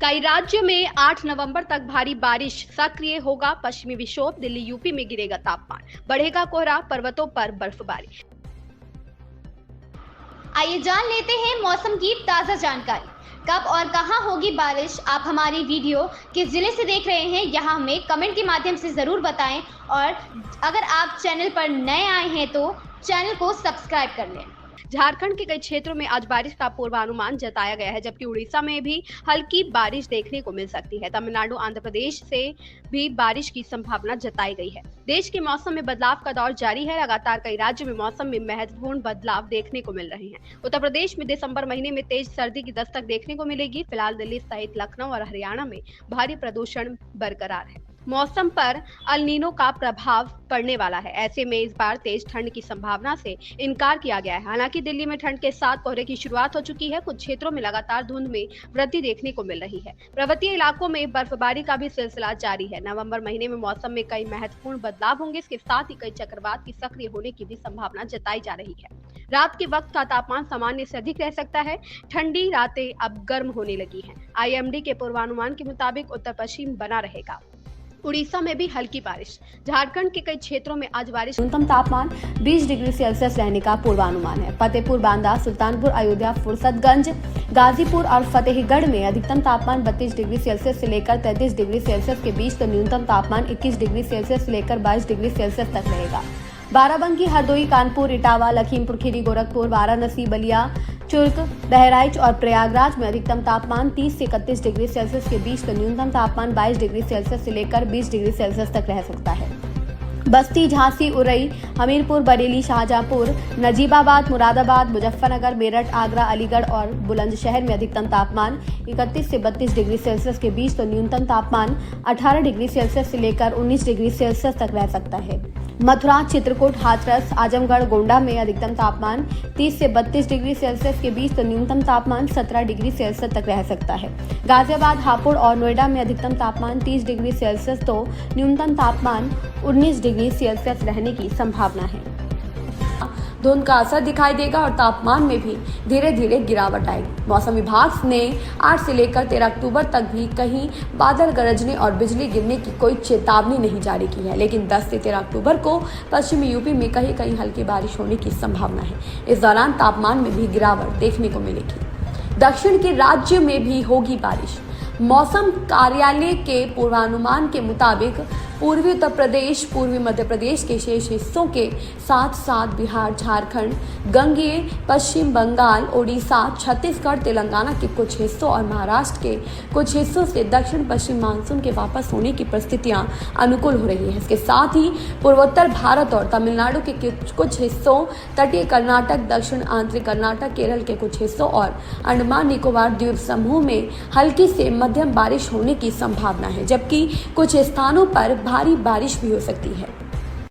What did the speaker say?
कई राज्यों में 8 नवंबर तक भारी बारिश, सक्रिय होगा पश्चिमी विक्षोभ, दिल्ली यूपी में गिरेगा तापमान, बढ़ेगा कोहरा, पर्वतों पर बर्फबारी। आइए जान लेते हैं मौसम की ताज़ा जानकारी। कब और कहां होगी बारिश, आप हमारी वीडियो किस जिले से देख रहे हैं यहां हमें कमेंट के माध्यम से ज़रूर बताएं और अगर आप चैनल पर नए आए हैं तो चैनल को सब्सक्राइब कर लें। झारखंड के कई क्षेत्रों में आज बारिश का पूर्वानुमान जताया गया है, जबकि उड़ीसा में भी हल्की बारिश देखने को मिल सकती है। तमिलनाडु, आंध्र प्रदेश से भी बारिश की संभावना जताई गई है। देश के मौसम में बदलाव का दौर जारी है। लगातार कई राज्यों में मौसम में महत्वपूर्ण बदलाव देखने को मिल रहे हैं। उत्तर प्रदेश में दिसंबर महीने में तेज सर्दी की दस्तक देखने को मिलेगी। फिलहाल दिल्ली सहित लखनऊ और हरियाणा में भारी प्रदूषण बरकरार है। मौसम पर अल नीनो का प्रभाव पड़ने वाला है। ऐसे में इस बार तेज ठंड की संभावना से इनकार किया गया है। हालांकि दिल्ली में ठंड के साथ कोहरे की शुरुआत हो चुकी है। कुछ क्षेत्रों में लगातार धुंध में वृद्धि देखने को मिल रही है। पर्वतीय इलाकों में बर्फबारी का भी सिलसिला जारी है। नवंबर महीने में मौसम में कई महत्वपूर्ण बदलाव होंगे। इसके साथ ही कई चक्रवात की सक्रिय होने की भी संभावना जताई जा रही है। रात के वक्त का तापमान सामान्य से अधिक रह सकता है। ठंडी रातें अब गर्म होने लगी हैं। आईएमडी के पूर्वानुमान के मुताबिक उत्तर पश्चिम बना रहेगा। उड़ीसा में भी हल्की बारिश। झारखंड के कई क्षेत्रों में आज बारिश। न्यूनतम तापमान 20 डिग्री सेल्सियस रहने का पूर्वानुमान है। फतेहपुर, बांदा, सुल्तानपुर, अयोध्या, फुर्सतगंज, गाजीपुर और फतेहगढ़ में अधिकतम तापमान 32 डिग्री सेल्सियस से लेकर 33 डिग्री सेल्सियस के बीच तो न्यूनतम तापमान 21 डिग्री सेल्सियस से लेकर 22 डिग्री सेल्सियस तक रहेगा। बाराबंकी, हरदोई, कानपुर, इटावा, लखीमपुर खीरी, गोरखपुर, वाराणसी, बलिया, चुर्क, बहराइच और प्रयागराज में अधिकतम तापमान 30 से 31 डिग्री सेल्सियस के बीच तो न्यूनतम तापमान 22 डिग्री सेल्सियस से लेकर 20 डिग्री सेल्सियस तक रह सकता है। बस्ती, झांसी, उरई, हमीरपुर, बरेली, शाहजहांपुर, नजीबाबाद, मुरादाबाद, मुजफ्फरनगर, मेरठ, आगरा, अलीगढ़ और बुलंदशहर में अधिकतम तापमान 31 से 32 डिग्री सेल्सियस के बीच तो न्यूनतम तापमान 18 डिग्री सेल्सियस से लेकर 19 डिग्री सेल्सियस तक रह सकता है। मथुरा, चित्रकूट, हाथरस, आजमगढ़, गोंडा में अधिकतम तापमान 30 से 32 डिग्री सेल्सियस के बीच तो न्यूनतम तापमान 17 डिग्री सेल्सियस तक रह सकता है। गाजियाबाद, हापुड़ और नोएडा में अधिकतम तापमान 30 डिग्री सेल्सियस तो न्यूनतम तापमान 19 डिग्री सेल्सियस रहने की संभावना है। धुंध का असर दिखाई देगा और तापमान में भी धीरे धीरे गिरावट आएगी। मौसम विभाग ने 8 से लेकर 13 अक्टूबर तक भी कहीं बादल गरजने और बिजली गिरने की कोई चेतावनी नहीं जारी की है, लेकिन 10 से 13 अक्टूबर को पश्चिमी यूपी में कहीं कहीं हल्की बारिश होने की संभावना है। इस दौरान तापमान में भी गिरावट देखने को मिलेगी। दक्षिण के राज्य में भी होगी बारिश। मौसम कार्यालय के पूर्वानुमान के मुताबिक पूर्वी उत्तर प्रदेश, पूर्वी मध्य प्रदेश के शेष हिस्सों के साथ साथ बिहार, झारखंड, गंगेय पश्चिम बंगाल, ओडिशा, छत्तीसगढ़, तेलंगाना के कुछ हिस्सों और महाराष्ट्र के कुछ हिस्सों से दक्षिण पश्चिम मानसून के वापस होने की परिस्थितियां अनुकूल हो रही हैं। इसके साथ ही पूर्वोत्तर भारत और तमिलनाडु के कुछ हिस्सों, तटीय कर्नाटक, दक्षिण आंतरिक कर्नाटक, केरल के कुछ हिस्सों और अंडमान निकोबार द्वीप समूह में हल्की से मध्यम बारिश होने की संभावना है, जबकि कुछ स्थानों पर भारी बारिश भी हो सकती है।